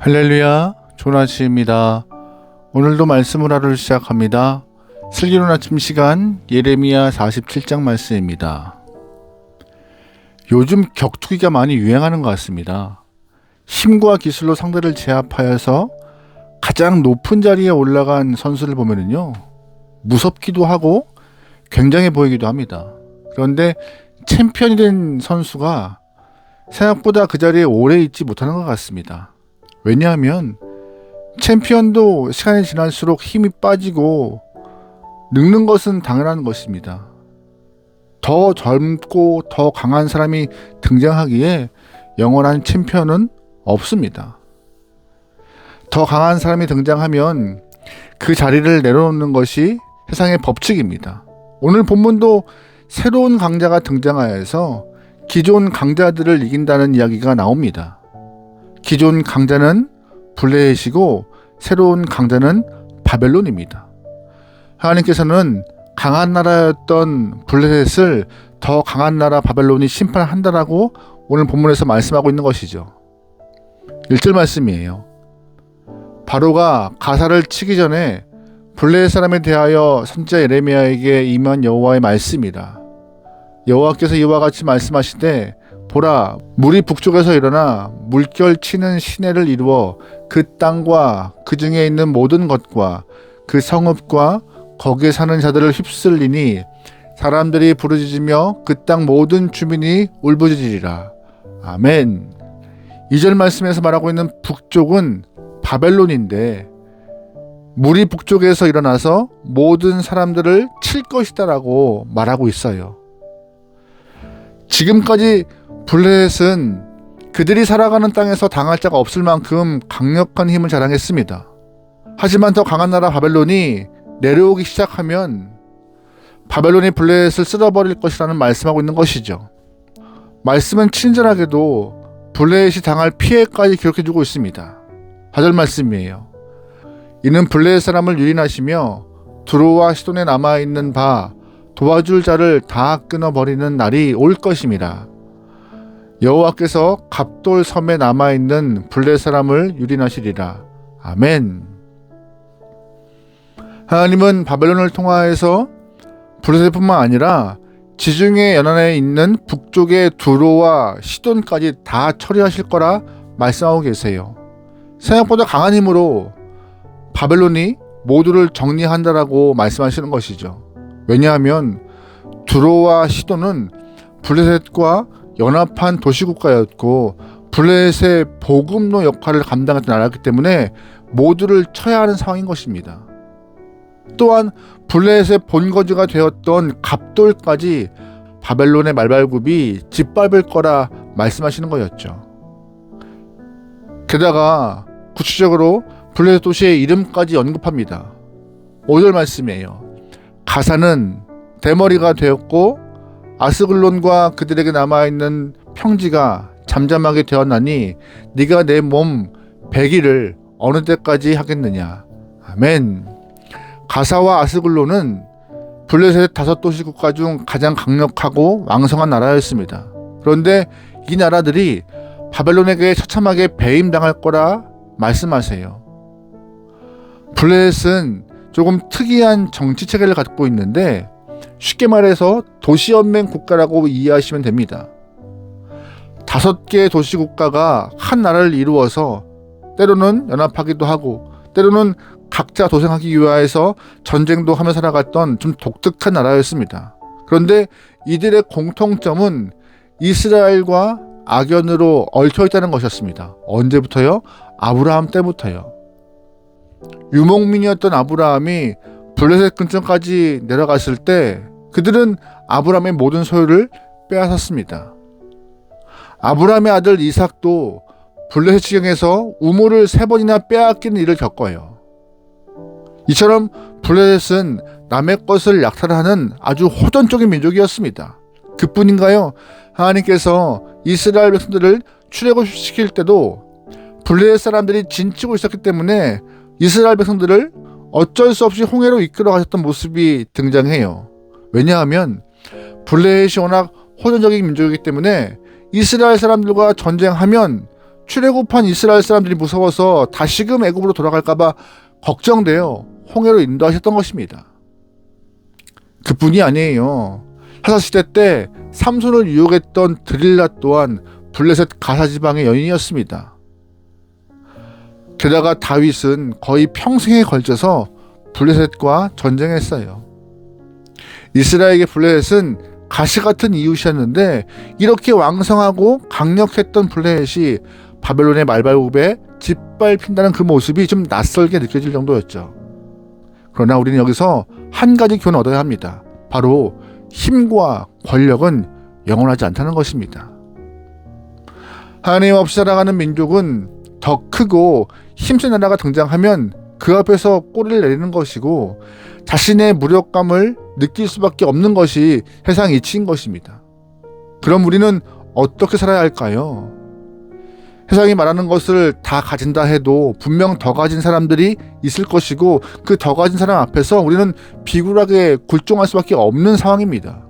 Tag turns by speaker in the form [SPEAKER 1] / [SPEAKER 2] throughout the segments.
[SPEAKER 1] 할렐루야, 좋은 아침입니다. 오늘도 말씀을 하루를 시작합니다. 슬기로운 아침 시간 예레미야 47장 말씀입니다. 요즘 격투기가 많이 유행하는 것 같습니다. 힘과 기술로 상대를 제압하여서 가장 높은 자리에 올라간 선수를 보면은요, 무섭기도 하고 굉장해 보이기도 합니다. 그런데 챔피언이 된 선수가 생각보다 그 자리에 오래 있지 못하는 것 같습니다. 왜냐하면 챔피언도 시간이 지날수록 힘이 빠지고 늙는 것은 당연한 것입니다. 더 젊고 더 강한 사람이 등장하기에 영원한 챔피언은 없습니다. 더 강한 사람이 등장하면 그 자리를 내려놓는 것이 세상의 법칙입니다. 오늘 본문도 새로운 강자가 등장하여서 기존 강자들을 이긴다는 이야기가 나옵니다. 기존 강자는 블레셋이고 새로운 강자는 바벨론입니다. 하나님께서는 강한 나라였던 블레셋을 더 강한 나라 바벨론이 심판한다라고 오늘 본문에서 말씀하고 있는 것이죠. 1절 말씀이에요. 바로가 가사를 치기 전에 블레셋 사람에 대하여 선지자 예레미야에게 임한 여호와의 말씀이다. 여호와께서 이와 같이 말씀하시되 보라, 물이 북쪽에서 일어나 물결치는 시내를 이루어 그 땅과 그 중에 있는 모든 것과 그 성읍과 거기에 사는 자들을 휩쓸리니 사람들이 부르짖으며 그 땅 모든 주민이 울부짖으리라. 아멘. 2절 말씀에서 말하고 있는 북쪽은 바벨론인데 물이 북쪽에서 일어나서 모든 사람들을 칠 것이다 라고 말하고 있어요. 지금까지 블레셋은 그들이 살아가는 땅에서 당할 자가 없을 만큼 강력한 힘을 자랑했습니다. 하지만 더 강한 나라 바벨론이 내려오기 시작하면 바벨론이 블레셋을 쓸어버릴 것이라는 말씀하고 있는 것이죠. 말씀은 친절하게도 블레셋이 당할 피해까지 기록해주고 있습니다. 4절 말씀이에요. 이는 블레셋 사람을 유린하시며 두로와 시돈에 남아있는 바 도와줄 자를 다 끊어버리는 날이 올 것임이라. 여호와께서 갑돌 섬에 남아있는 블레셋 사람을 유린하시리라. 아멘. 하나님은 바벨론을 통하여서 블레셋뿐만 아니라 지중해 연안에 있는 북쪽의 두로와 시돈까지 다 처리하실 거라 말씀하고 계세요. 생각보다 강한 힘으로 바벨론이 모두를 정리한다라고 말씀하시는 것이죠. 왜냐하면 두로와 시돈은 블레셋과 연합한 도시국가였고 블레셋의 보급로 역할을 감당했던 나라였기 때문에 모두를 쳐야 하는 상황인 것입니다. 또한 블레셋의 본거지가 되었던 갑돌까지 바벨론의 말발굽이 짓밟을 거라 말씀하시는 거였죠. 게다가 구체적으로 블레셋 도시의 이름까지 언급합니다. 5절 말씀이에요. 가사는 대머리가 되었고 아스글론과 그들에게 남아있는 평지가 잠잠하게 되었나니 네가 내 몸 100일을 어느 때까지 하겠느냐. 아멘. 가사와 아스글론은 블레셋 5도시 국가 중 가장 강력하고 왕성한 나라였습니다. 그런데 이 나라들이 바벨론에게 처참하게 배임당할 거라 말씀하세요. 블레셋은 조금 특이한 정치 체계를 갖고 있는데 쉽게 말해서 도시연맹 국가라고 이해하시면 됩니다. 5개의 도시 국가가 한 나라를 이루어서 때로는 연합하기도 하고 때로는 각자 도생하기 위하여서 전쟁도 하며 살아갔던 좀 독특한 나라였습니다. 그런데 이들의 공통점은 이스라엘과 악연으로 얽혀있다는 것이었습니다. 언제부터요? 아브라함 때부터요. 유목민이었던 아브라함이 블레셋 근처까지 내려갔을 때 그들은 아브라함의 모든 소유를 빼앗았습니다. 아브라함의 아들 이삭도 블레셋 지경에서 우물을 3번이나 빼앗기는 일을 겪어요. 이처럼 블레셋은 남의 것을 약탈하는 아주 호전적인 민족이었습니다. 그뿐인가요? 하나님께서 이스라엘 백성들을 출애굽시킬 때도 블레셋 사람들이 진치고 있었기 때문에 이스라엘 백성들을 어쩔 수 없이 홍해로 이끌어 가셨던 모습이 등장해요. 왜냐하면 블레셋이 워낙 호전적인 민족이기 때문에 이스라엘 사람들과 전쟁하면 출애굽한 이스라엘 사람들이 무서워서 다시금 애굽으로 돌아갈까봐 걱정되어 홍해로 인도하셨던 것입니다. 그뿐이 아니에요. 사사시대 때 삼손을 유혹했던 드릴라 또한 블레셋 가사 지방의 여인이었습니다. 게다가 다윗은 거의 평생에 걸쳐서 블레셋과 전쟁했어요. 이스라엘의 블레셋은 가시같은 이웃이었는데 이렇게 왕성하고 강력했던 블레셋이 바벨론의 말발굽에 짓밟힌다는 그 모습이 좀 낯설게 느껴질 정도였죠. 그러나 우리는 여기서 한 가지 교훈을 얻어야 합니다. 바로 힘과 권력은 영원하지 않다는 것입니다. 하나님 없이 살아가는 민족은 더 크고 힘센 나라가 등장하면 그 앞에서 꼬리를 내리는 것이고 자신의 무력감을 느낄 수밖에 없는 것이 세상 이치인 것입니다. 그럼 우리는 어떻게 살아야 할까요? 세상이 말하는 것을 다 가진다 해도 분명 더 가진 사람들이 있을 것이고 그 더 가진 사람 앞에서 우리는 비굴하게 굴종할 수밖에 없는 상황입니다.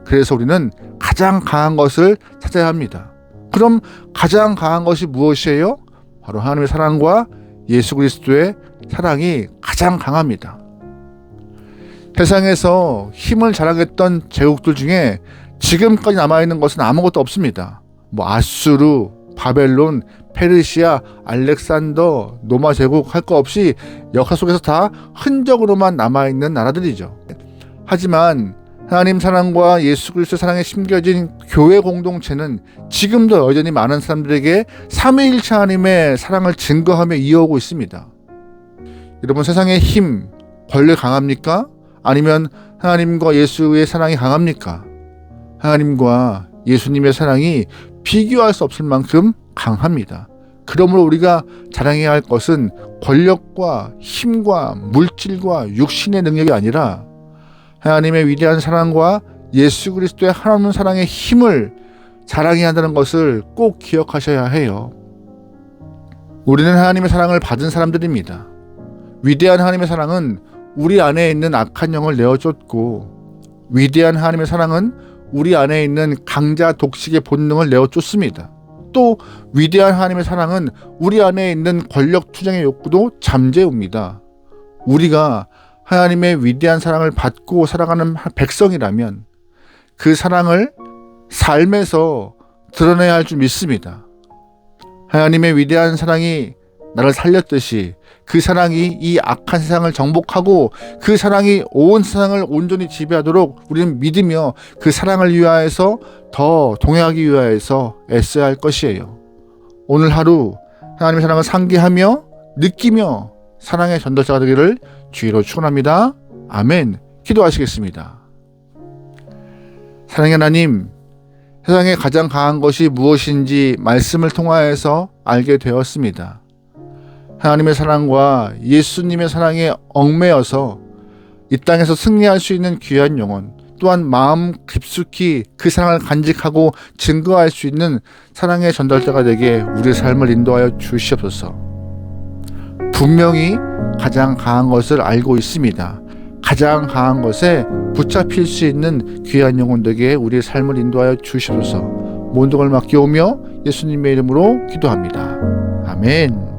[SPEAKER 1] 그래서 우리는 가장 강한 것을 찾아야 합니다. 그럼 가장 강한 것이 무엇이에요? 바로 하나님의 사랑과 예수 그리스도의 사랑이 가장 강합니다. 세상에서 힘을 자랑했던 제국들 중에 지금까지 남아있는 것은 아무것도 없습니다. 아수르, 바벨론, 페르시아, 알렉산더, 로마 제국 할 거 없이 역사 속에서 다 흔적으로만 남아있는 나라들이죠. 하지만 하나님 사랑과 예수 그리스도의 사랑에 심겨진 교회 공동체는 지금도 여전히 많은 사람들에게 삼위일체 하나님의 사랑을 증거하며 이어오고 있습니다. 여러분, 세상의 힘, 권력 강합니까? 아니면 하나님과 예수의 사랑이 강합니까? 하나님과 예수님의 사랑이 비교할 수 없을 만큼 강합니다. 그러므로 우리가 자랑해야 할 것은 권력과 힘과 물질과 육신의 능력이 아니라 하나님의 위대한 사랑과 예수 그리스도의 하나님 사랑의 힘을 자랑해야 한다는 것을 꼭 기억하셔야 해요. 우리는 하나님의 사랑을 받은 사람들입니다. 위대한 하나님의 사랑은 우리 안에 있는 악한 영을 내어쫓고 위대한 하나님의 사랑은 우리 안에 있는 강자 독식의 본능을 내어쫓습니다. 또 위대한 하나님의 사랑은 우리 안에 있는 권력 투쟁의 욕구도 잠재웁니다. 우리가 하나님의 위대한 사랑을 받고 살아가는 백성이라면 그 사랑을 삶에서 드러내야 할 줄 믿습니다. 하나님의 위대한 사랑이 나를 살렸듯이 그 사랑이 이 악한 세상을 정복하고 그 사랑이 온 세상을 온전히 지배하도록 우리는 믿으며 그 사랑을 위하여서 더 동행하기 위하여서 애써야 할 것이에요. 오늘 하루 하나님의 사랑을 상기하며 느끼며 사랑의 전달자가 되기를 주의로 축원합니다. 아멘. 기도하시겠습니다. 사랑의 하나님, 세상에 가장 강한 것이 무엇인지 말씀을 통하여서 알게 되었습니다. 하나님의 사랑과 예수님의 사랑에 얽매여서 이 땅에서 승리할 수 있는 귀한 영혼, 또한 마음 깊숙이 그 사랑을 간직하고 증거할 수 있는 사랑의 전달자가 되게 우리의 삶을 인도하여 주시옵소서. 분명히 가장 강한 것을 알고 있습니다. 가장 강한 것에 붙잡힐 수 있는 귀한 영혼 되게 우리의 삶을 인도하여 주시옵소서. 모든 걸 맡겨오며 예수님의 이름으로 기도합니다. 아멘.